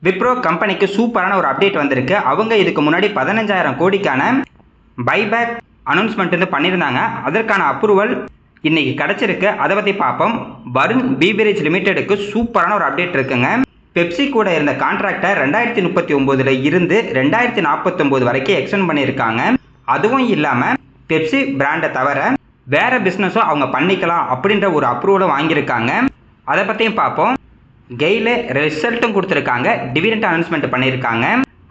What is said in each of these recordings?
விப்ரோ கம்பெனிக்கு சூப்பரான ஒரு அப்டேட் வந்திருக்கு. அவங்க இதுக்கு முன்னாடி 15,000 கோடிக்கான பைபேக் அனௌன்ஸ்மெண்ட் வந்து பண்ணியிருந்தாங்க. அதற்கான அப்ரூவல் இன்னைக்கு கிடைச்சிருக்கு. அதை பற்றி பார்ப்போம். வருண் பீவரேஜ் லிமிடெடுக்கு சூப்பரான ஒரு அப்டேட் இருக்குங்க. பெப்சி கூட இருந்த கான்ட்ராக்டை 2039 இருந்து 2049 வரைக்கும் எக்ஸ்டெண்ட் பண்ணியிருக்காங்க. அதுவும் இல்லாமல் பெப்சி பிராண்டை தவிர வேற பிஸ்னஸும் அவங்க பண்ணிக்கலாம் அப்படின்ற ஒரு அப்ரூவலும் வாங்கியிருக்காங்க. அதை பற்றியும் பார்ப்போம். கெயில ரிசல்ட்டும் கொடுத்துருக்காங்க. டிவிடெண்ட் அனௌன்ஸ்மெண்ட் பண்ணியிருக்காங்க.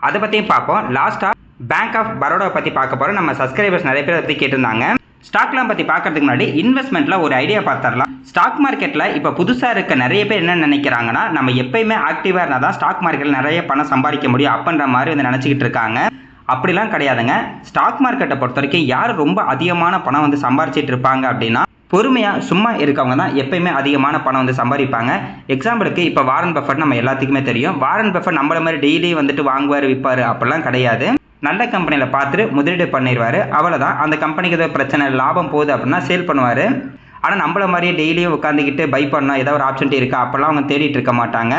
அதை பற்றியும் பார்ப்போம். லாஸ்ட்டாக பேங்க் ஆஃப் பரோடா பற்றி பார்க்க போகிறோம். நம்ம சப்ஸ்கிரைபர்ஸ் நிறைய பேர் பற்றி கேட்டிருந்தாங்க. ஸ்டாக்லாம் பற்றி பார்க்கறதுக்கு முன்னாடி இன்வெஸ்ட்மெண்ட்டில் ஒரு ஐடியா பார்த்துடலாம். ஸ்டாக் மார்க்கெட்டில் இப்போ புதுசாக இருக்க நிறைய பேர் என்ன நினைக்கிறாங்கன்னா, நம்ம எப்பயுமே ஆக்டிவாக இருந்தால் தான் ஸ்டாக் மார்க்கெட்டில் நிறைய பணம் சம்பாதிக்க முடியும் அப்படின்ற மாதிரி வந்து நினச்சிக்கிட்டு இருக்காங்க. அப்படிலாம் கிடையாதுங்க. ஸ்டாக் மார்க்கெட்டை பொறுத்த வரைக்கும் யார் ரொம்ப அதிகமான பணம் வந்து சம்பாரிச்சிட்டு இருப்பாங்க அப்படின்னா, பொறுமையாக சும்மா இருக்கவங்க தான் எப்பயுமே அதிகமான பணம் வந்து சம்பாதிப்பாங்க. எக்ஸாம்பிளுக்கு இப்போ வாரன் பஃபட் நம்ம எல்லாத்துக்குமே தெரியும். வாரன் பஃபட் நம்மள மாதிரி டெய்லி வந்துட்டு வாங்குவார் விற்பார் அப்படிலாம் கிடையாது. நல்ல கம்பெனியில் பார்த்துட்டு முதலீடு பண்ணிடுவார். அவ்வளோதான். அந்த கம்பெனிக்கு ஏதோ பிரச்சனை லாபம் போகுது அப்படின்னா சேல் பண்ணுவார். ஆனால் நம்மள மாதிரியே டெய்லியும் உட்காந்துக்கிட்டு பை பண்ணால் ஏதாவது ஒரு ஆப்ஷன்ட்டி இருக்கா அப்போல்லாம் அவங்க தேடிட்டு இருக்க மாட்டாங்க.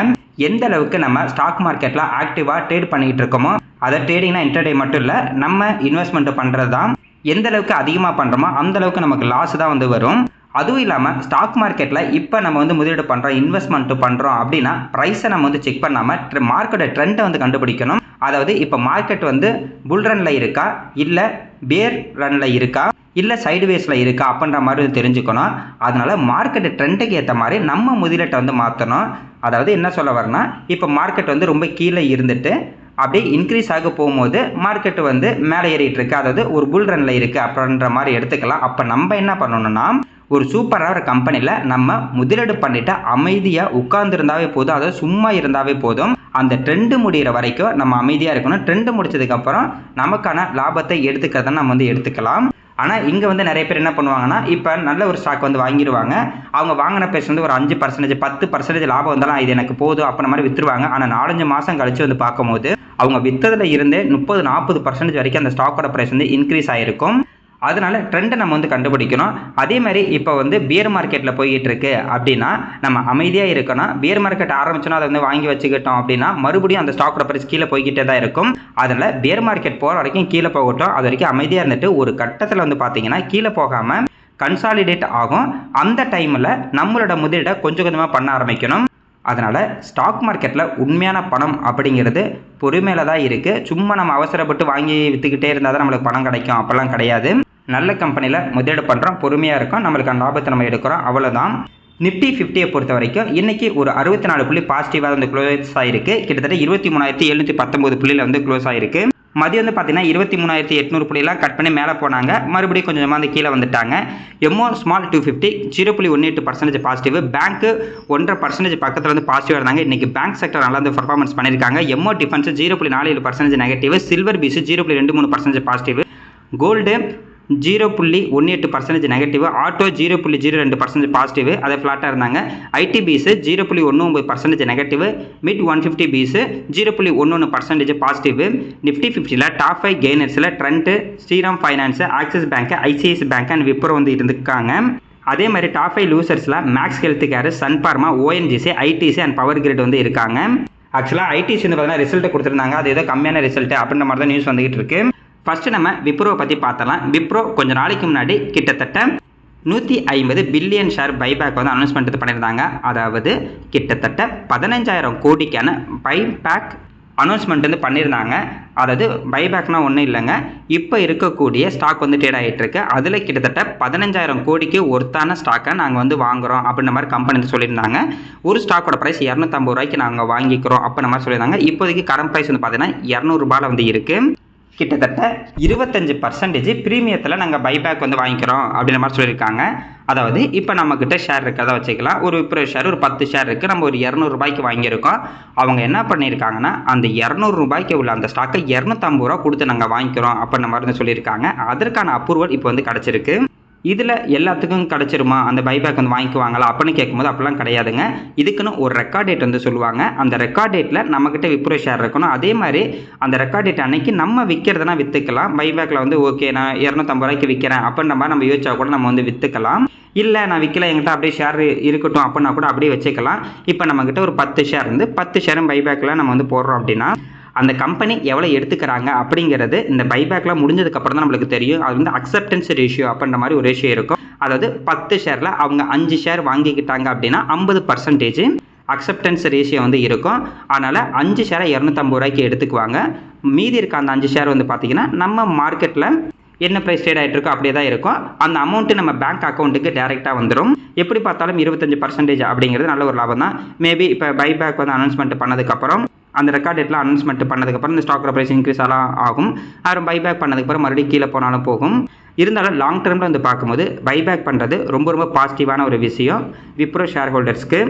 எந்த அளவுக்கு நம்ம ஸ்டாக் மார்க்கெட்டில் ஆக்டிவாக ட்ரேட் பண்ணிக்கிட்டு இருக்கோமோ, அதை ட்ரேடிங்னா இன்டர்டே மட்டும் இல்லை, நம்ம இன்வெஸ்ட்மெண்ட் பண்ணுறது தான். எந்த அளவுக்கு அதிகமாக பண்ணுறோமோ அந்த அளவுக்கு நமக்கு லாஸ் தான் வந்து வரும். அதுவும் இல்லாமல் ஸ்டாக் மார்க்கெட்டில் இப்போ நம்ம வந்து முதலீடு பண்ணுறோம், இன்வெஸ்ட்மெண்ட் பண்ணுறோம் அப்படின்னா ப்ரைஸை நம்ம வந்து செக் பண்ணாமல் மார்க்கெட்டோட ட்ரெண்டை வந்து கண்டுபிடிக்கணும். அதாவது இப்போ மார்க்கெட் வந்து புல் ரனில் இருக்கா, இல்லை பேர் ரனில் இருக்கா, இல்லை சைடுவேஸில் இருக்கா அப்படின்ற மாதிரி தெரிஞ்சுக்கணும். அதனால் மார்க்கெட்டு ட்ரெண்டுக்கு ஏற்ற மாதிரி நம்ம முதலீட்டை வந்து மாற்றணும். அதாவது என்ன சொல்ல வரேன்னா, இப்போ மார்க்கெட் வந்து ரொம்ப கீழே இருந்துட்டு அப்படியே இன்க்ரீஸ் ஆக போகும்போது மார்க்கெட்டு வந்து மேலே ஏறிட்டு இருக்கு, அதாவது ஒரு புல் ரனில் இருக்குது அப்படின்ற மாதிரி எடுத்துக்கலாம். அப்போ நம்ம என்ன பண்ணணும்னா, ஒரு சூப்பரான ஒரு கம்பெனியில் நம்ம முதலீடு பண்ணிட்டு அமைதியாக உட்கார்ந்துருந்தாவே போதும். அதாவது சும்மா இருந்தாவே போதும். அந்த ட்ரெண்டு முடிகிற வரைக்கும் நம்ம அமைதியாக இருக்கணும். ட்ரெண்டு முடிச்சதுக்கப்புறம் நமக்கான லாபத்தை எடுத்துக்கிறத நம்ம வந்து எடுத்துக்கலாம். ஆனால் இங்கே வந்து நிறைய பேர் என்ன பண்ணுவாங்கன்னா, இப்போ நல்ல ஒரு ஸ்டாக் வந்து வாங்கிடுவாங்க. அவங்க வாங்கின பேச வந்து ஒரு 5%, 10% லாபம் வந்தாலும் இது எனக்கு போதும் அப்படின்ற மாதிரி விற்றுருவாங்க. ஆனால் 4-5 மாதம் கழிச்சு வந்து பார்க்கும்போது அவங்க விற்றதில் இருந்தே 30-40% வரைக்கும் அந்த ஸ்டாக்கோட ப்ரைஸ் வந்து இன்க்ரீஸ் ஆகிருக்கும். அதனால ட்ரெண்டை நம்ம வந்து கண்டுபிடிக்கணும். அதே மாதிரி இப்போ வந்து பியர் மார்க்கெட்டில் போய்கிட்டு இருக்கு அப்படின்னா நம்ம அமைதியாக இருக்கணும். பியர் மார்க்கெட் ஆரம்பிச்சோன்னா அதை வந்து வாங்கி வச்சுக்கிட்டோம் அப்படின்னா மறுபடியும் அந்த ஸ்டாக்கோட பிரைஸ் கீழே போய்கிட்டே தான் இருக்கும். அதில் பியர் மார்க்கெட் போகிற வரைக்கும் கீழே போகட்டும். அது வரைக்கும் அமைதியாக இருந்துட்டு ஒரு கட்டத்தில் வந்து பார்த்தீங்கன்னா கீழே போகாமல் கன்சாலிடேட் ஆகும். அந்த டைமில் நம்மளோட முதலீடை கொஞ்சம் கொஞ்சமாக பண்ண ஆரம்பிக்கணும். அதனால் ஸ்டாக் மார்க்கெட்டில் உண்மையான பணம் அப்படிங்கிறது பொறுமையில் தான் இருக்குது. சும்மா நம்ம அவசரப்பட்டு வாங்கி விற்றுக்கிட்டே இருந்தால் தான் நம்மளுக்கு பணம் கிடைக்கும் அப்படிலாம் கிடையாது. நல்ல கம்பெனியில் முதலீடு பண்ணுறோம், பொறுமையாக இருக்கும், நம்மளுக்கான லாபத்தை நம்ம எடுக்கிறோம், அவ்வளோதான். நிஃப்டி 50 பொறுத்த வரைக்கும் இன்றைக்கி ஒரு 64 புள்ளி பாசிட்டிவாக வந்து க்ளோஸ் ஆகிருக்கு. கிட்டத்தட்ட 23,719 புள்ளியில் வந்து க்ளோஸ் ஆகிருக்கு. மதியம் வந்து பார்த்தீங்கன்னா 23,800 புள்ளியெல்லாம் கட் பண்ணி மேலே போனாங்க. மறுபடியும் கொஞ்சமாக வந்து கீழே வந்துட்டாங்க. MO small 250 0.18% positive. பேங்க்கு 1.5% பக்கத்தில் வந்து பாசிட்டிவாக இருந்தாங்க. இன்றைக்கி பேங்க் செக்டர் நல்லா வந்து பர்ஃபார்மன்ஸ் பண்ணியிருக்காங்க. எம்ஓ டிஃபென்ஸ் 0.47% நெகட்டிவ். சில்வர் பிசி 0.23% positive. Gold 0.18% negative. Auto 0.02% positive, அதை ஃப்ளாட்டாக இருந்தாங்க. IT bees 0.19% negative. Mid 150 bees 0.11% positive. Nifty 50ல் டாப் 5 கெய்னர்ஸில் Trent, Shriram Finance, Axis Bank, ICICI Bank and Wipro வந்து இருந்திருக்காங்க. அதே மாதிரி டாப் 5 லூசர்ஸில் Max Health Care, Sun Pharma, ONGC, ITC and Power Grid வந்து இருக்காங்க. ஆக்சுவலாக ஐடிசி வந்து பார்த்தீங்கன்னா ரிசல்ட் கொடுத்துருந்தாங்க. அது ஏதோ கம்மியான ரிசல்ட் அப்படின்ற மாதிரி தான் நியூஸ் வந்துகிட்டு இருக்கு. ஃபஸ்ட்டு நம்ம விப்ரோவை பற்றி பார்த்தலாம். விப்ரோ கொஞ்ச நாளைக்கு முன்னாடி கிட்டத்தட்ட 150 பில்லியன் ஷேர் பைபேக் வந்து அனௌன்ஸ்மெண்ட் பண்ணியிருந்தாங்க. அதாவது கிட்டத்தட்ட 15,000 கோடிக்கான பைபேக் அனௌன்ஸ்மெண்ட் வந்து பண்ணியிருந்தாங்க. அதாவது பைபேக்னா ஒன்றும் இல்லைங்க, இப்போ இருக்கக்கூடிய ஸ்டாக் வந்து ட்ரேட் ஆகிட்டு இருக்கு. அதில் கிட்டத்தட்ட 15,000 கோடிக்கு ஒருத்தான ஸ்டாக்கை நாங்கள் வந்து வாங்குகிறோம் அப்படின்ற மாதிரி கம்பெனி வந்து சொல்லியிருந்தாங்க. ஒரு ஸ்டாக்கோட ப்ரைஸ் 250 ரூபாய்க்கு நாங்கள் வாங்கிக்கிறோம் அப்படின்ற மாதிரி சொல்லியிருந்தாங்க. இப்போதைக்கு கரண்ட் ப்ரைஸ் வந்து பார்த்தீங்கன்னா 200 ரூபாயில் வந்து இருக்குது. கிட்டத்தட்ட 25% ப்ரீமியத்தில் நாங்கள் பைபேக் வந்து வாங்கிக்கிறோம் அப்படின்ற மாதிரி சொல்லியிருக்காங்க. அதாவது இப்போ நம்மக்கிட்ட ஷேர் இருக்கிறத வச்சுக்கலாம். ஒரு விப்ரோ ஷேர் ஒரு 10 ஷேர் இருக்குது. நம்ம ஒரு 200 ரூபாய்க்கு வாங்கியிருக்கோம். அவங்க என்ன பண்ணியிருக்காங்கன்னா, அந்த 200 ரூபாய்க்கு உள்ள அந்த ஸ்டாக்கை 250 ரூபா கொடுத்து நாங்கள் வாங்கிக்கிறோம் அப்படின்ற மாதிரி வந்து சொல்லியிருக்காங்க. அதற்கான அப்ரூவல் இப்போ வந்து கிடச்சிருக்கு. இதில் எல்லாத்துக்கும் கிடச்சிருமா, அந்த பைபேக் வந்து வாங்கிக்குவாங்களா அப்படின்னு கேட்கும்போது அப்படிலாம் கிடையாதுங்க. இதுக்குன்னு ஒரு ரெக்கார்ட் டேட் வந்து சொல்லுவாங்க. அந்த ரெக்கார்ட் டேட்டில் நம்மக்கிட்ட விப்ரோ ஷேர் இருக்கணும். அதே மாதிரி அந்த ரெக்கார்ட் டேட் அன்னைக்கு நம்ம விற்கிறதுனா விற்றுக்கலாம். பைபேக்கில் வந்து ஓகே நான் 250 ரூபாய்க்கு விற்கிறேன் அப்படின்ற மாதிரி நம்ம யோசிச்சா கூட நம்ம வந்து விற்றுக்கலாம். இல்லை நான் விற்கல, என்கிட்ட அப்படியே ஷேர் இருக்கட்டும் அப்படின்னா கூட அப்படியே வச்சுக்கலாம். இப்போ நம்மக்கிட்ட ஒரு 10 ஷேர் இருந்து 10 ஷேரும் பைபேக்கில் நம்ம வந்து போடுறோம் அப்படின்னா அந்த கம்பெனி எவ்வளோ எடுத்துக்கிறாங்க அப்படிங்கிறது இந்த பைபேக்கில் முடிஞ்சதுக்கப்புறம் தான் நம்மளுக்கு தெரியும். அது வந்து அக்செப்டன்ஸ் ரேஷியோ அப்படின்ற மாதிரி ஒரு ரேஷியோ இருக்கும். அதாவது 10 ஷேரில் அவங்க 5 ஷேர் வாங்கிக்கிட்டாங்க அப்படின்னா 50% அக்செப்டன்ஸ் ரேஷியோ வந்து இருக்கும். அதனால் 5 ஷேரை 250 ரூபாய்க்கு எடுத்துக்குவாங்க. மீதி இருக்க அந்த 5 ஷேர் வந்து பார்த்திங்கன்னா நம்ம மார்க்கெட்டில் என்ன ப்ரைஸ் ட்ரேட் ஆகிட்டு இருக்கோ அப்படியே தான் இருக்கும். அந்த அமௌண்ட்டு நம்ம பேங்க் அக்கௌண்ட்டுக்கு டேரெக்டாக வந்துடும். எப்படி பார்த்தாலும் 25% அப்படிங்கிறது நல்ல ஒரு லாபம் தான். மேபி இப்போ பைபேக் வந்து அனௌன்ஸ்மெண்ட் பண்ணதுக்கப்புறம் அந்த ரெக்கார்ட் டேட்டில் அனௌன்ஸ்மெண்ட் பண்ணதுக்கப்புறம் இந்த ஸ்டாக் ப்ரைஸ் இன்க்ரீஸ் ஆகும். அப்புறம் பைபேக் பண்ணதுக்கப்புறம் மறுபடியும் கீழே போனாலும் போகும். இருந்தாலும் லாங் டேர்மில் வந்து பார்க்கும்போது பைபேக் பண்ணுறது ரொம்ப ரொம்ப பாசிட்டிவான ஒரு விஷயம் விப்ரோ ஷேர் ஹோல்டர்ஸ்க்கு.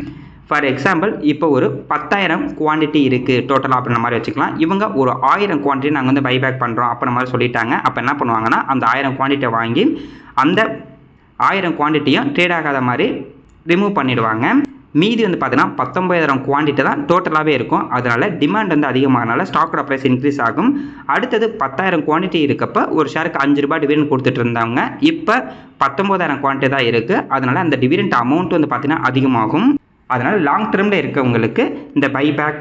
ஃபார் எக்ஸாம்பிள் இப்போ ஒரு 10,000 குவான்டிட்டி இருக்குது டோட்டலாக அப்படின்ற மாதிரி வச்சுக்கலாம். இவங்க ஒரு 1000 குவான்டிட்டி நாங்கள் வந்து பைபேக் பண்ணுறோம் அப்படின்ற மாதிரி சொல்லிட்டாங்க. அப்போ என்ன பண்ணுவாங்கன்னா அந்த 1000 குவான்டிட்டியை வாங்கி அந்த 1000 குவான்டிட்டியும் ட்ரேட் ஆகாத மாதிரி ரிமூவ் பண்ணிவிடுவாங்க. மீதி வந்து பார்த்தீங்கன்னா 19,000 குவான்டிட்டி தான் டோட்டலாகவே இருக்கும். அதனால் டிமாண்ட் வந்து அதிகமாகனால ஸ்டாக்கோட ப்ரைஸ் இன்க்ரீஸ் ஆகும். அடுத்தது 10,000 குவான்டிட்டி இருக்கப்போ ஒரு ஷேருக்கு 5 ரூபாய் டிவிடெண்ட் கொடுத்துட்டு இருந்தாங்க. இப்போ 19,000 குவான்டிட்டி தான் இருக்குது. அதனால் அந்த டிவிடெண்ட் அமௌண்ட் வந்து பார்த்தீங்கன்னா அதிகமாகும். அதனால் லாங் டேர்மில் இருக்கவங்களுக்கு இந்த பைபேக்,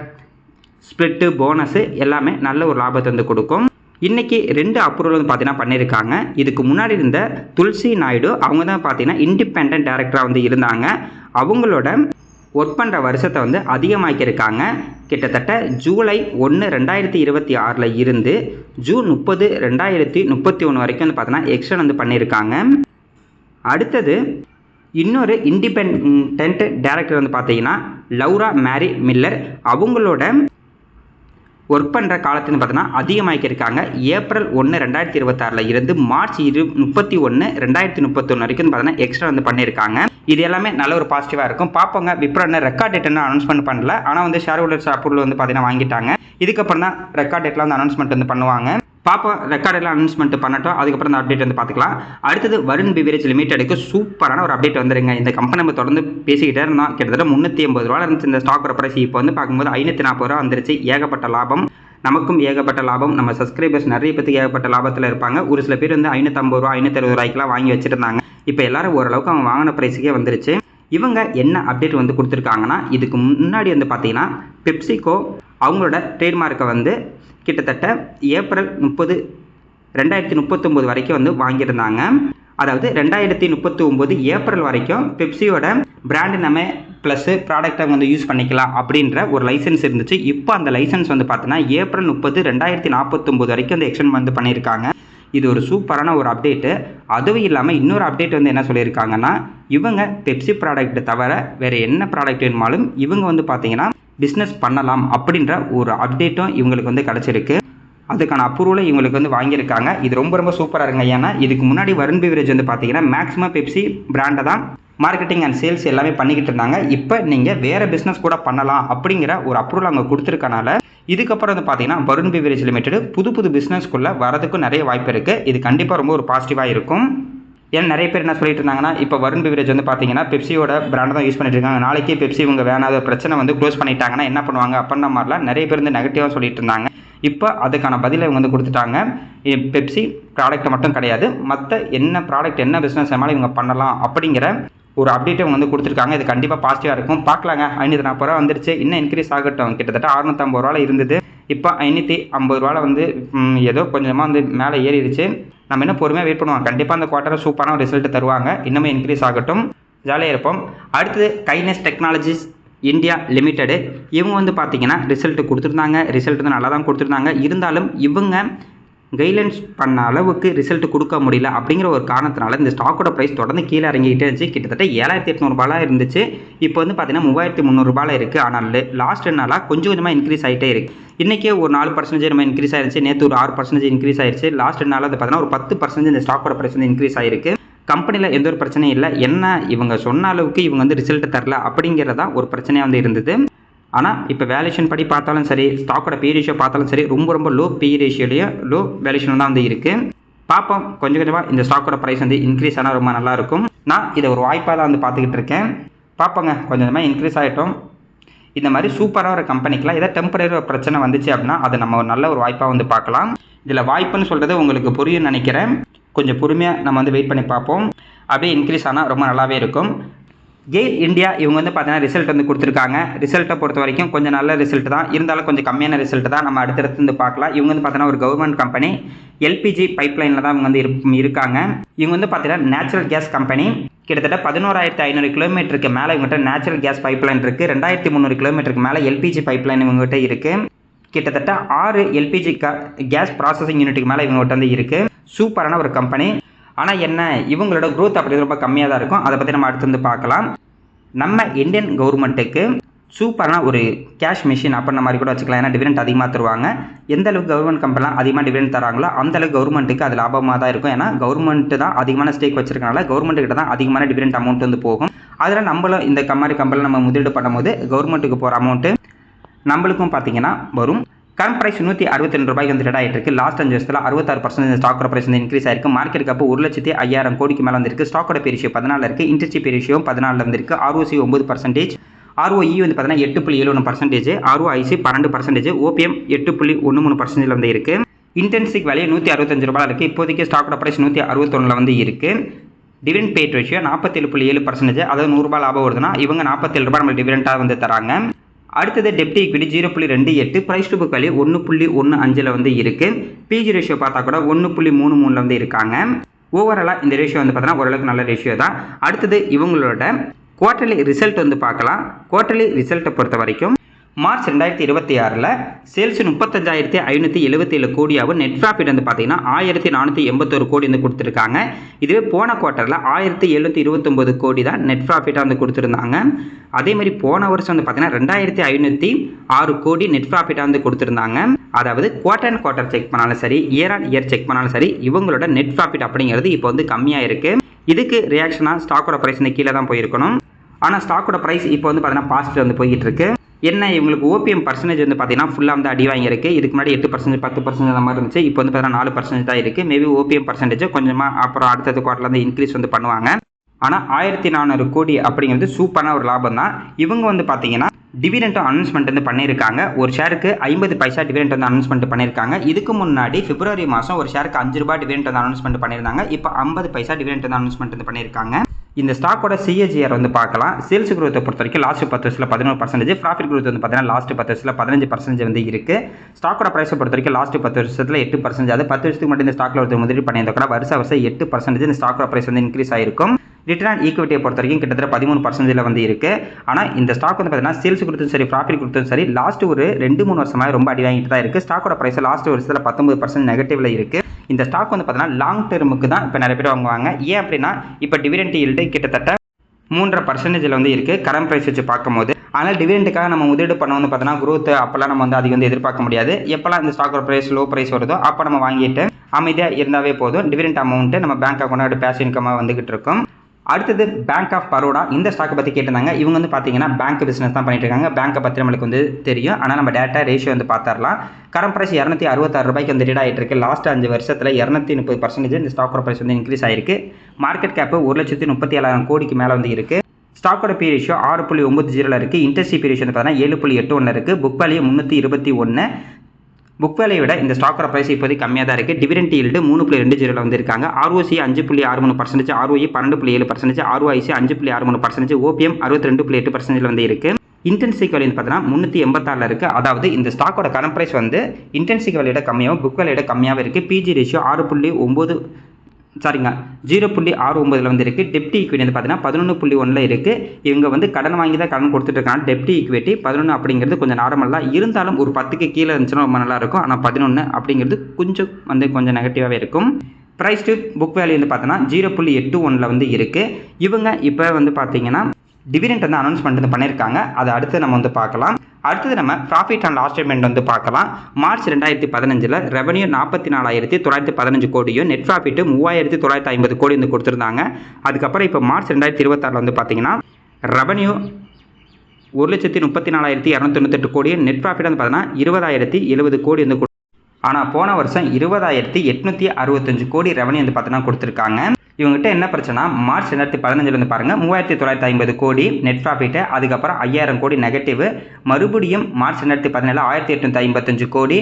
ஸ்ப்ளிட்டு, போனஸு எல்லாமே நல்ல ஒரு லாபத்தை வந்து கொடுக்கும். இன்றைக்கி 2 அப்ரூவல் வந்து பார்த்தீங்கன்னா பண்ணியிருக்காங்க. இதுக்கு முன்னாடி இருந்த துளசி நாயுடு அவங்க தான் பார்த்தீங்கன்னா இண்டிபெண்டன்ட் டைரக்டராக வந்து இருந்தாங்க. அவங்களோட ஒர்க் பண்ணுற வருஷத்தை வந்து அதிகமாக்கியிருக்காங்க. கிட்டத்தட்ட ஜூலை 1, 2026 இருந்து ஜூன் 30, 2031 வரைக்கும் வந்து பார்த்தீங்கன்னா எக்ஸ்டெண்ட் வந்து பண்ணியிருக்காங்க. அடுத்தது இன்னொரு இண்டிபெண்டன்ட் டைரக்டர் வந்து பார்த்தீங்கன்னா லௌரா மேரி மில்லர். அவங்களோட ஒர்க் பண்ணுற காலத்துன்னு பார்த்தீங்கன்னா அதிகமாக்கியிருக்காங்க. ஏப்ரல் 1, 2026 இருந்து மார்ச் 31, 2031 வரைக்கும் பார்த்தீங்கன்னா எக்ஸ்ட்ரா வந்து பண்ணியிருக்காங்க. இது எல்லாமே நல்ல ஒரு பாசிட்டிவாக இருக்கும். பார்ப்போங்க விப்ரோ என்ன ரெக்கார்ட் டேட் என்ன அனௌன்ஸ்மெண்ட் பண்ணல. ஆனால் வந்து ஷேர் ஹோல்டர்ஸ் அப்ரூவல் வந்து பார்த்தீங்கன்னா வாங்கிட்டாங்க. இதுக்கப்புறம் தான் ரெக்கார்ட் டேட்லாம் வந்து அனௌன்ஸ்மெண்ட் வந்து பண்ணுவாங்க. பார்ப்போம் ரெக்கார்டெல்லாம் அனௌன்ஸ்மெண்ட் பண்ணட்டும். அதுக்கப்புறம் இந்த அப்டேட் வந்து பார்த்துக்கலாம். அடுத்தது வருண் பிவரேஜ் லிமிடெடுக்கு சூப்பரான ஒரு அப்டேட் வந்துருங்க. இந்த கம்பெனி நம்ம தொடர்ந்து பேசிக்கிட்டே இருந்தோம். கிட்டத்தட்ட 380 ரூபா இருந்துச்சு இந்த ஸ்டாக் ப்ரைஸ். இப்போ வந்து பார்க்கும்போது 540 ரூபா வந்துருச்சு. ஏகப்பட்ட லாபம், நமக்கும் ஏகப்பட்ட லாபம். நம்ம சப்ஸ்கிரைபர்ஸ் நிறைய பேருக்கு ஏகப்பட்ட லாபத்தில் இருப்பாங்க. ஒரு சில பேர் வந்து 550 ரூபா 560 ரூபாய்க்குலாம் வாங்கி வச்சுருந்தாங்க. இப்போ எல்லாரும் ஓரளவுக்கு அவங்க வாங்கின ப்ரைஸுக்கே வந்துருச்சு. இவங்க என்ன அப்டேட் வந்து கொடுத்துருக்காங்கன்னா, இதுக்கு முன்னாடி வந்து பார்த்தீங்கன்னா பெப்சிகோ அவங்களோட ட்ரேட்மார்க்கை வந்து கிட்டத்தட்ட ஏப்ரல் 30, 2039 வரைக்கும் வந்து வாங்கியிருந்தாங்க. அதாவது 2039 ஏப்ரல் வரைக்கும் பெப்சியோட பிராண்டு நம்ம ப்ளஸ் ப்ராடக்டை வந்து யூஸ் பண்ணிக்கலாம் அப்படின்ற ஒரு லைசன்ஸ் இருந்துச்சு. இப்போ அந்த லைசன்ஸ் வந்து பார்த்தீங்கன்னா ஏப்ரல் 30, 2049 வரைக்கும் அந்த எக்ஸ்டெண்ட் வந்து பண்ணியிருக்காங்க. இது ஒரு சூப்பரான ஒரு அப்டேட்டு. அதுவும் இல்லாமல் இன்னொரு அப்டேட் வந்து என்ன சொல்லியிருக்காங்கன்னா, இவங்க பெப்சி ப்ராடக்ட் தவிர வேறு என்ன ப்ராடக்ட் வேணுமாலும் இவங்க வந்து பார்த்தீங்கன்னா பிஸ்னஸ் பண்ணலாம் அப்படின்ற ஒரு அப்டேட்டும் இவங்களுக்கு வந்து கிடச்சிருக்கு. அதுக்கான அப்ரூவலை இவங்களுக்கு வந்து வாங்கியிருக்காங்க. இது ரொம்ப ரொம்ப சூப்பராக இருங்க. ஏன்னா இதுக்கு முன்னாடி வருண் பிவரேஜ் வந்து பார்த்தீங்கன்னா மேக்ஸிமம் பெப்சி பிராண்டை தான் மார்க்கெட்டிங் அண்ட் சேல்ஸ் எல்லாமே பண்ணிக்கிட்டு இருந்தாங்க. இப்போ நீங்கள் வேறு பிஸ்னஸ் கூட பண்ணலாம் அப்படிங்கிற ஒரு அப்ரூவல் அவங்க கொடுத்துருக்கனால இதுக்கப்புறம் வந்து பார்த்தீங்கன்னா வருண் பிவரேஜ் லிமிடெட் புது பிஸ்னஸ்க்குள்ளே வரதுக்கும் நிறைய வாய்ப்பு இருக்குது. இது கண்டிப்பாக ரொம்ப ஒரு பாசிட்டிவாக இருக்கும். ஏன்னா நிறைய பேர் என்ன சொல்லிட்டு இருந்தாங்கன்னா, இப்போ வருண் பிவரேஜ் வந்து பார்த்தீங்கன்னா பெப்சியோட பிராண்டை தான் யூஸ் பண்ணிட்டு இருக்காங்க. நாளைக்கே பெப்சி இவங்க வேணாத பிரச்சனை வந்து க்ளோஸ் பண்ணிட்டாங்கன்னா என்ன பண்ணுவாங்க அப்படின்ற மாதிரிலாம் நிறைய பேர் வந்து நெகட்டிவாக சொல்லிட்டு இருந்தாங்க. இப்போ அதுக்கான பதிலை இவங்க வந்து கொடுத்துட்டாங்க. பெப்சி ப்ராடக்ட் மட்டும் கிடையாது, மற்ற என்ன ப்ராடக்ட் என்ன பிஸ்னஸ் வேணாலும் இவங்க பண்ணலாம் அப்படிங்கிற ஒரு அப்டேட்டை இவங்க வந்து கொடுத்துருக்காங்க. இது கண்டிப்பாக பாசிட்டிவாக இருக்கும். பார்க்கலாங்க. 540 ரூபா வந்துருச்சு. இன்னும் இன்க்ரீஸ் ஆகட்டும். கிட்டத்தட்ட 650 ரூபாவில் இருந்தது. இப்போ 550 ரூபாவில் வந்து ஏதோ கொஞ்சமாக வந்து மேலே ஏறிடுச்சு. நம்ம இன்னும் பொறுமையாக வெயிட் பண்ணுவோம். கண்டிப்பாக அந்த குவார்ட்டர் சூப்பரான ரிசல்ட் தருவாங்க. இன்னுமே இன்க்ரீஸ் ஆகட்டும். ஜாலியாக இருப்போம். அடுத்தது கைனஸ் டெக்னாலஜிஸ் இந்தியா லிமிடெடு. இவங்க வந்து பார்த்தீங்கன்னா ரிசல்ட் கொடுத்துருந்தாங்க. ரிசல்ட் வந்து நல்லா தான் கொடுத்துருந்தாங்க. இருந்தாலும் இவங்க கைட்லைன்ஸ் பண்ண அளவுக்கு ரிசல்ட் கொடுக்க முடியல அப்படிங்கிற ஒரு காரணத்தினால இந்த ஸ்டாக்கோட ப்ரைஸ் தொடர்ந்து கீழே இறங்கிட்டே இருந்துச்சு. கிட்டத்தட்ட 7,800 ரூபாய் இருந்துச்சு. இப்போ வந்து பார்த்தீங்கன்னா 3,300 ரூபாயில் இருக்குது. ஆனால் லாஸ்ட் 2 நாளாக கொஞ்சம் கொஞ்சமாக இன்க்ரீஸ் ஆகிட்டே இருக்குது. இன்றைக்கே ஒரு 4% நம்ம இன்க்ரீஸ் ஆகிருச்சு. நேற்று ஒரு 6% இன்க்ரீஸ் ஆகிருச்சு. லாஸ்ட் 2 நாளாக வந்து பார்த்தீங்கன்னா ஒரு 10% இந்த ஸ்டாக்கோட ப்ரைஸ் வந்து இன்க்ரீஸ் ஆகிருக்கு. கம்பெனியில் எந்த ஒரு பிரச்சனையும் இல்லை. என்ன இவங்க சொன்ன அளவுக்கு இவங்க வந்து ரிசல்ட் தரல அப்படிங்கிறதான் ஒரு பிரச்சனையாக வந்து இருந்தது. ஆனால் இப்போ வேல்யூஷன் படி பார்த்தாலும் சரி, ஸ்டாக்கோட பி ரேஷியோ பார்த்தாலும் சரி, ரொம்ப ரொம்ப லோ பி ரேஷியோலையும் லோ வேல்யூஷன் தான் வந்து இருக்குது. பார்ப்போம். கொஞ்சம் கொஞ்சமாக இந்த ஸ்டாக்கோட ப்ரைஸ் வந்து இன்க்ரீஸ் ஆனால் ரொம்ப நல்லாயிருக்கும். நான் இதை ஒரு வாய்ப்பாக தான் வந்து பார்த்துக்கிட்டு இருக்கேன். பார்ப்போங்க, கொஞ்சம் கொஞ்சமாக இன்க்ரீஸ் ஆகிட்டோம். இந்த மாதிரி சூப்பராக ஒரு கம்பெனிக்கெலாம் ஏதாவது டெம்பரரி பிரச்சனை வந்துச்சு அப்படின்னா அதை நம்ம ஒரு நல்ல ஒரு வாய்ப்பாக வந்து பார்க்கலாம். இதில் வாய்ப்புன்னு சொல்கிறது உங்களுக்கு புரியும்னு நினைக்கிறேன். கொஞ்சம் பொறுமையாக நம்ம வந்து வெயிட் பண்ணி பார்ப்போம். அப்படியே இன்க்ரீஸ் ஆனால் ரொம்ப நல்லாவே இருக்கும். கெயில் இந்தியா இவங்க வந்து பார்த்தீங்கன்னா ரிசல்ட் வந்து கொடுத்துருக்காங்க. ரிசல்ட்டை பொறுத்த வரைக்கும் கொஞ்சம் நல்ல ரிசல்ட் தான், இருந்தாலும் கொஞ்சம் கம்மியான ரிசல்ட் தான். நம்ம அடுத்தடுத்து வந்து பார்க்கலாம். இவங்க வந்து பார்த்தீங்கன்னா ஒரு கவர்மெண்ட் கம்பெனி, எல்பிஜி பைப்லைனில் தான் இவங்க வந்து இருக்காங்க. இவங்க வந்து பார்த்தீங்கன்னா நேச்சுரல் கேஸ் கம்பெனி. கிட்டத்தட்ட 11,500 கிலோமீட்டருக்கு மேலே இவங்ககிட்ட நேச்சுரல் கேஸ் பைப்லைன் இருக்குது. 2,300 கிலோமீட்டருக்கு மேலே எல்பிஜி பைப்லைன் இவங்ககிட்ட இருக்குது. கிட்டத்தட்ட 6 எல்பிஜி கேஸ் ப்ராசஸிங் யூனிட்டுக்கு மேலே இவங்ககிட்ட வந்து இருக்குது. சூப்பரான ஒரு கம்பெனி. ஆனால் என்ன, இவங்களோட க்ரோத் அப்படி ரொம்ப கம்மியாக தான் இருக்கும். அதை பற்றி நம்ம அடுத்து வந்து பார்க்கலாம். நம்ம இந்தியன் கவர்மெண்ட்டுக்கு சூப்பரான ஒரு கேஷ் மிஷின் அப்படின்ற மாதிரி கூட வச்சுக்கலாம். ஏன்னா டிவிடெண்ட் அதிகமாக தருவாங்க. எந்த அளவுக்கு கவர்மெண்ட் கம்பெனிலாம் அதிகமாக டிவிடெண்ட் தராங்களோ அந்த அளவுக்கு கவர்மெண்ட்டுக்கு அது லாபமாக தான் இருக்கும். ஏன்னா கவர்மெண்ட்டு தான் அதிகமான ஸ்டேக் வச்சிருக்கனால கவர்மெண்ட் கிட்ட தான் அதிகமான டிவிடெண்ட் அமௌண்ட் வந்து போகும். அதில் நம்மளும் இந்த மாதிரி கம்பெனியில் நம்ம முதலீடு பண்ணும்போது கவர்மெண்ட்டுக்கு போகிற அமௌண்ட்டு நம்மளுக்கும் பார்த்தீங்கன்னா வரும். கரண்ட் ப்ரைஸ் 162 ரூபாய்க்கு வந்து ட்ரேட் ஆகிட்டு இருக்கு. லாஸ்ட் 5 வருஷத்தில் 66% ஸ்டாக்கோட ப்ரைஸ் வந்து இன்க்ரீஸ் ஆயிருக்கு. மார்க்கெட் கேப் 1,05,000 கோடிக்கு மேலே வந்திருக்கு. ஸ்டாக்கோட ரேஷியோ 14 இருக்குது. இன்ட்ரெஸ்ட் ரேஷியோ 14 வந்திருக்கு. ROC 9%, ROE வந்து பார்த்தீங்கன்னா 8.71%, ROIC 12%, OPM 8.13% வந்து இருக்குது. இன்டென்சிக் வேல்யூ 165 ரூபாய் இருக்குது. இப்போதைக்கு ஸ்டாக்கோட ப்ரைஸ் 161 வந்து இருக்குது. டிவிடெண்ட் பேட் ரேஷியோ 47.7%, அதாவது 100 ரூபாய் லாபம் வருதுன்னா இவங்க 47 ரூபாய் நம்ம டிவிடெண்டாக வந்து தராங்க. அடுத்தது டெப்ட் equity 0.28, price to book value 1.15 வந்து இருக்குது. பிஜி ரேஷியோ பார்த்தா கூட 1.33 வந்து இருக்காங்க. ஓவராலாக இந்த ரேஷியோ வந்து பார்த்தீங்கன்னா ஓரளவுக்கு நல்ல ரேஷியோ தான். அடுத்தது இவங்களோட குவார்டர்லி ரிசல்ட் வந்து பார்க்கலாம். குவார்டர்லி ரிசல்ட்டை பொறுத்த வரைக்கும் மார்ச் 2026 சேல்ஸ் 35,577 கோடியாகவும் நெட் ப்ராஃபிட் வந்து பார்த்தீங்கன்னா 1,481 கோடி வந்து கொடுத்துருக்காங்க. இதுவே போன குவார்ட்டரில் 1,729 கோடி தான் நெட் ப்ராஃபிட்டாக வந்து கொடுத்துருந்தாங்க. அதேமாதிரி போன வருஷம் வந்து பார்த்தீங்கன்னா 2,506 கோடி நெட் ப்ராஃபிட்டாக வந்து கொடுத்துருந்தாங்க. அதாவது குவார்டர் அண்ட் குவார்ட்டர் செக் பண்ணாலும் சரி, இயர் ஆன் இயர் செக் பண்ணாலும் சரி, இவங்களோட நெட் ப்ராஃபிட் அப்படிங்கிறது இப்போ வந்து கம்மியாக இருக்குது. இதுக்கு ரியாக்ஷனாக ஸ்டாக்கோட ப்ரைஸ் வந்து கீழே தான் போயிருக்கணும். ஆனால் ஸ்டாக்கோட ப்ரைஸ் இப்போ வந்து பார்த்தீங்கன்னா பாசிட்டிவ் வந்து போய்கிட்டு இருக்கு. என்ன, இவங்களுக்கு ஓபிஎம் பர்சன்டேஜ் வந்து பார்த்தீங்கன்னா ஃபுல்லாக வந்து அடி வாங்கியிருக்கு. இதுக்கு முன்னாடி 8%, 10% அந்த மாதிரி இருந்துச்சு. இப்போ வந்து பார்த்தீங்கன்னா 4% தான் இருக்குது. மேபி ஓபிஎம் பர்சன்டேஜ் கொஞ்சமாக அப்புறம் அடுத்தது குவார்ட்டரில் வந்து இன்க்ரீஸ் வந்து பண்ணுவாங்க. ஆனால் 1,400 கோடி அப்படிங்கிறது சூப்பரான ஒரு லாபம் தான். இவங்க வந்து பார்த்தீங்கன்னா டிவிடெண்ட்டும் அனௌன்ஸ்மெண்ட் வந்து பண்ணியிருக்காங்க. ஒரு ஷேருக்கு 50 பைசா டிவிடெண்ட் வந்து அனௌன்ஸ்மெண்ட் பண்ணியிருக்காங்க. இதுக்கு முன்னாடி பிப்ரவரி மாதம் ஒரு ஷேருக்கு 5 ரூபாய் டிவிடெண்ட் வந்து அனௌன்ஸ்மெண்ட் பண்ணியிருந்தாங்க. இப்போ 50 பைசா டிவிடெண்ட் வந்து அனௌன்ஸ்மெண்ட் வந்து பண்ணியிருக்காங்க. இந்த ஸ்டாக்கோட CAGR வந்து பார்க்கலாம். சேல்ஸ் growth பொறுத்த வரைக்கும் லாஸ்ட் 10 வருஷத்தில் 11%, ப்ராஃபிட் growth வந்து பார்த்தீங்கன்னா லாஸ்ட் 10 வருஷத்தில் 15% வந்து இருக்குது. ஸ்டாக்கோட ப்ரைஸை பொறுத்த வரைக்கும் லாஸ்ட் 10 வருஷத்தில் 8%, அது 10 வருஷத்துக்கு மட்டும் இந்த ஸ்டாக்கில் ஒரு முதலீடு பண்ணியிருந்தா கூட வருஷம் 8% இந்த ஸ்டாக்கோட ப்ரைஸ் வந்து இன்க்ரீஸ் ஆகிருக்கும். ரிட்டர்ன் ஆன் ஈக்விட்டியை பொறுத்த வரைக்கும் கிட்டத்தட்ட 13% வந்து இருக்குது. ஆனால் இந்த ஸ்டாக் வந்து பார்த்தீங்கன்னா சேல்ஸ் கொடுத்தும் சரி, ப்ராஃபிட் கொடுத்தும் சரி, லாஸ்ட் ஒரு 2-3 வருஷமாக ரொம்ப அடி வாங்கிட்டு தான் இருக்குது. ஸ்டாக்கோட ப்ரைஸ் லாஸ்ட் வருஷத்தில் 19% நெகட்டிவ்ல இருக்குது. இந்த ஸ்டாக் வந்து பார்த்தீங்கன்னா லாங் டெர்முக்கு தான் இப்போ நிறைய பேர் வாங்குவாங்க. ஏன் அப்படின்னா இப்போ டிவிடெண்ட் ஈல்டு கிட்டத்தட்ட 3.5% வந்து இருக்குது கரண்ட் ப்ரைஸ் வச்சு பார்க்கும்போது. ஆனால் டிவிடெண்டுக்காக நம்ம முதலீடு பண்ண வந்து பார்த்தீங்கன்னா growth அப்போல்லாம் நம்ம வந்து அதிகம் வந்து எதிர்பார்க்க முடியாது. எப்போல்லாம் இந்த ஸ்டாக்கோட ப்ரைஸ் லோ ப்ரைஸ் வருதோ அப்போ நம்ம வாங்கிட்டு அமைதியாக இருந்தாவே போதும். டிவிடெண்ட் அமௌண்ட்டு நம்ம பேங்க் அக்கௌண்ட் பேஸ் இன்கமாக வந்துகிட்டு இருக்கும். அடுத்தது பேங்க் ஆஃப் பரோடா. இந்த ஸ்டாக்கை பற்றி கேட்டிருந்தாங்க. இவங்க வந்து பார்த்தீங்கன்னா பேங்க் பிஸ்னஸ் தான் பண்ணிட்டு இருக்காங்க. பேங்கை பற்றி நம்மளுக்கு வந்து தெரியும். ஆனால் நம்ம டேட்டா ரேஷியோ வந்து பார்த்துடலாம். கரண்ட் ப்ரைஸ் 266 ரூபாய்க்கு வந்து ட்ரேட் ஆகிட்டு இருக்கு. லாஸ்ட் 5 வருஷத்தில் 230% இந்த ஸ்டாக்கோட ப்ரைஸ் வந்து இன்க்ரீஸ் ஆயிருக்கு. மார்க்கெட் கேப் 1,37,000 கோடிக்கு மேலே வந்து இருக்குது. ஸ்டாக்கோட பி ரேஷியோ 6.90 இருக்குது. இன்ட்ரெஸ்ட் பி ரேஷியோ வந்து பார்த்தீங்கன்னா 7.81 இருக்குது. Book value 321. புக் வேலையை விட இந்த ஸ்டாக்கோட ப்ரைஸ் இப்போதைக்கு கம்மியாக தான் இருக்குது. டிவிடெண்ட் ஈல்டு 3.20 வந்து இருக்காங்க. ROC 5.63%, ROE 12.7%, ROIC 5.63%, OPM 62.8% வந்து இருக்குது. இன்டென்சிக் வேல்யூ பார்த்தீங்கன்னா 386 இருக்குது. அதாவது இந்த ஸ்டாக்கோட கரண்ட் ப்ரைஸ் வந்து இன்டென்சிக் வேலையோட கம்மியாகவும் புக் வேலையோட கம்மியாகவும் இருக்குது. பிஜி ரேஷியோ 0.69 வந்து இருக்குது. டெப்ட் ஈக்விட்டி வந்து பார்த்தீங்கன்னா 11.1 இருக்குது. இவங்க வந்து கடன் வாங்கி தான் கடன் கொடுத்துட்டு இருக்காங்க. டெப்ட் ஈக்விட்டி 11 அப்படிங்கிறது கொஞ்சம் நார்மல் தான். இருந்தாலும் ஒரு 10க்கு கீழே இருந்துச்சுன்னா ரொம்ப நல்லா இருக்கும். ஆனால் 11 அப்படிங்கிறது கொஞ்சம் நெகட்டிவாகவே இருக்கும். ப்ரைஸ் டு புக் வேல்யூ வந்து பார்த்தீங்கன்னா 0.81 வந்து இருக்குது. இவங்க இப்போ வந்து பார்த்தீங்கன்னா டிவிடெண்ட் வந்து அனௌன்ஸ்மெண்ட் வந்து பண்ணியிருக்காங்க. அதை அடுத்து நம்ம வந்து பார்க்கலாம். அடுத்தது நம்ம ப்ராஃபிட் அண்ட் லாஸ் ஸ்டேட்மெண்ட் வந்து பார்க்கலாம். மார்ச் 2015 ரெவன்யூ 44,915 கோடியும் நெட் ப்ராஃபிட் 3,950 கோடி வந்து கொடுத்துருந்தாங்க. அதுக்கப்புறம் இப்போ மார்ச் 2026 வந்து பார்த்தீங்கன்னா ரெவன்யூ 1,34,298 கோடி, நெட் ப்ராஃபிட் வந்து பார்த்தீங்கன்னா 20,070 கோடி வந்து ஆனால் போன வருஷம் 20,865 கோடி ரெவன்யூ வந்து பார்த்தீங்கன்னா கொடுத்துருக்காங்க. இவங்ககிட்ட என்ன பிரச்சனை, மார்ச் 2015 வந்து பாருங்கள் 3,950 கோடி நெட் ப்ராஃபிட்டு, அதுக்கப்புறம் 5,000 கோடி நெகட்டிவ், மறுபடியும் மார்ச் 2017 1,855 கோடி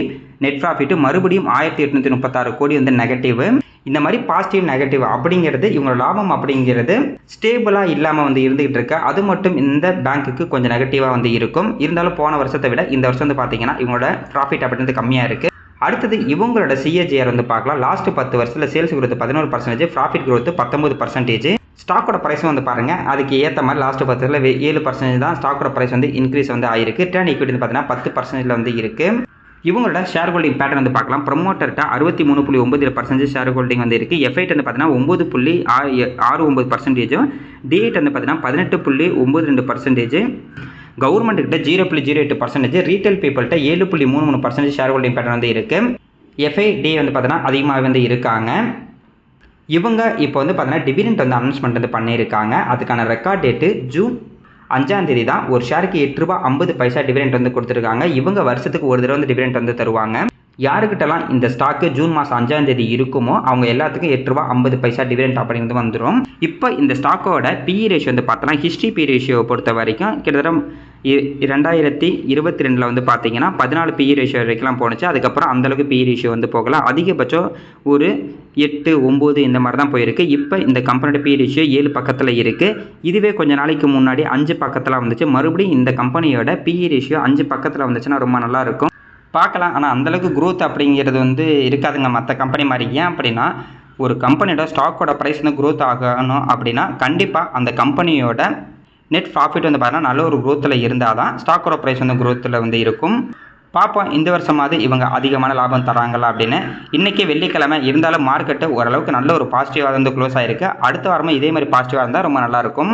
நெட் ப்ராஃபிட்டு, மறுபடியும் 1,836 கோடி வந்து நெகட்டிவ். இந்த மாதிரி பாசிட்டிவ் நெகட்டிவ் அப்படிங்கிறது இவங்களோட லாபம் அப்படிங்கிறது ஸ்டேபிளாக இல்லாமல் வந்து இருந்துகிட்டு இருக்கு. அது மட்டும் இந்த பேங்க்குக்கு கொஞ்சம் நெகட்டிவாக வந்து இருக்கும். இருந்தாலும் போன வருஷத்தை விட இந்த வருஷம் வந்து பார்த்தீங்கன்னா இவங்களோட ப்ராஃபிட் அப்படின்றது கம்மியாக இருக்குது. அடுத்தது இவங்களோட CAGR வந்து பார்க்கலாம். லாஸ்ட் 10 வருஷத்தில் சேல்ஸ் growth 11%, ப்ராஃபிட் growth 19%. ஸ்டாக்கோட ப்ரைஸும் வந்து பாருங்கள் அதுக்கு ஏற்ற மாதிரி லாஸ்ட் 10 வருஷத்தில் 7% தான் ஸ்டாக்கோட ப்ரைஸ் வந்து இன்க்ரீஸ் வந்து ஆயிருக்கு. ரிட்டர்ன் ஈக்விட்டி வந்து பார்த்தீங்கன்னா 10% வந்து இருக்குது. இவங்களோட ஷேர் ஹோல்டிங் பேட்டர்ன் வந்து பார்க்கலாம். ப்ரொமோட்டர்கிட்ட 63.97% ஷேர் ஹோல்டிங் வந்து இருக்குது. எஃப்ஐட் வந்து பார்த்தீங்கன்னா 9.69%, டிஐட் வந்து பார்த்தீங்கன்னா 18.92%, கவர்மெண்ட் கிட்ட 0.08%, ரீட்டைல் பீப்புள்கிட்ட 7.33% ஷேர் ஹோல்டிங் பேட்டர்ன் வந்து இருக்குது. எஃப்ஐடி வந்து பார்த்தீங்கன்னா அதிகமாக வந்து இருக்காங்க. இவங்க இப்போ வந்து பார்த்தீங்கன்னா டிவிடெண்ட் வந்து அனௌன்ஸ்மெண்ட் வந்து பண்ணியிருக்காங்க. அதுக்கான ரெக்கார்ட் டேட்டு ஜூன் 5ஆம் தேதி தான். ஒரு ஷேருக்கு ₹8.50 டிவிடெண்ட் வந்து கொடுத்துருக்காங்க. இவங்க வருஷத்துக்கு ஒரு தடவை வந்து டிவிடெண்ட் வந்து தருவாங்க. யாருக்கிட்டலாம் இந்த ஸ்டாக்கு ஜூன் மாதம் 5ஆம் தேதி இருக்குமோ அவங்க எல்லாத்துக்கும் ₹8.50 டிவிடெண்ட் அப்படிங்கிறது வந்துடும். இப்போ இந்த ஸ்டாக்கோட PE ரேஷியோ வந்து பார்த்தோன்னா ஹிஸ்ட்ரி PE ரேஷியோவை பொறுத்த வரைக்கும் கிட்டத்தட்ட 2022 வந்து பார்த்தீங்கன்னா 14 PE ரேஷியோ வரைக்கும் போணுச்சு. அதுக்கப்புறம் அந்தளவுக்கு PE ரேஷியோ வந்து போகலாம். அதிகபட்சம் ஒரு 8, 9 இந்த மாதிரி தான் போயிருக்கு. இப்போ இந்த கம்பெனியோட PE ரேஷியோ 7 பக்கத்தில் இருக்குது. இதுவே கொஞ்சம் நாளைக்கு முன்னாடி 5 பக்கத்தில் வந்துச்சு. மறுபடியும் இந்த கம்பெனியோட PE ரேஷியோ 5 பக்கத்தில் வந்துச்சுன்னா ரொம்ப நல்லாயிருக்கும் பார்க்கலாம். ஆனால் அந்தளவுக்கு growth அப்படிங்கிறது வந்து இருக்காதுங்க மற்ற கம்பெனி மாதிரி. ஏன் அப்படின்னா ஒரு கம்பெனியோட ஸ்டாக்கோட ப்ரைஸ் வந்து growth ஆகணும் அப்படின்னா கண்டிப்பாக அந்த கம்பெனியோட நெட் ப்ராஃபிட் வந்து பார்த்தீங்கன்னா நல்ல ஒரு growthல இருந்தால் தான் ஸ்டாக்கோட ப்ரைஸ் வந்து growthல வந்து இருக்கும். பார்ப்போம் இந்த வருஷமாவது இவங்க அதிகமான லாபம் தராங்களா அப்படின்னு. இன்றைக்கி வெள்ளிக்கிழமை இருந்தாலும் மார்க்கெட்டு ஓரளவுக்கு நல்ல ஒரு பாசிட்டிவாக வந்து க்ளோஸ் ஆகிருக்கு. அடுத்த வாரமும் இதே மாதிரி பாசிட்டிவாக இருந்தால் ரொம்ப நல்லாயிருக்கும்.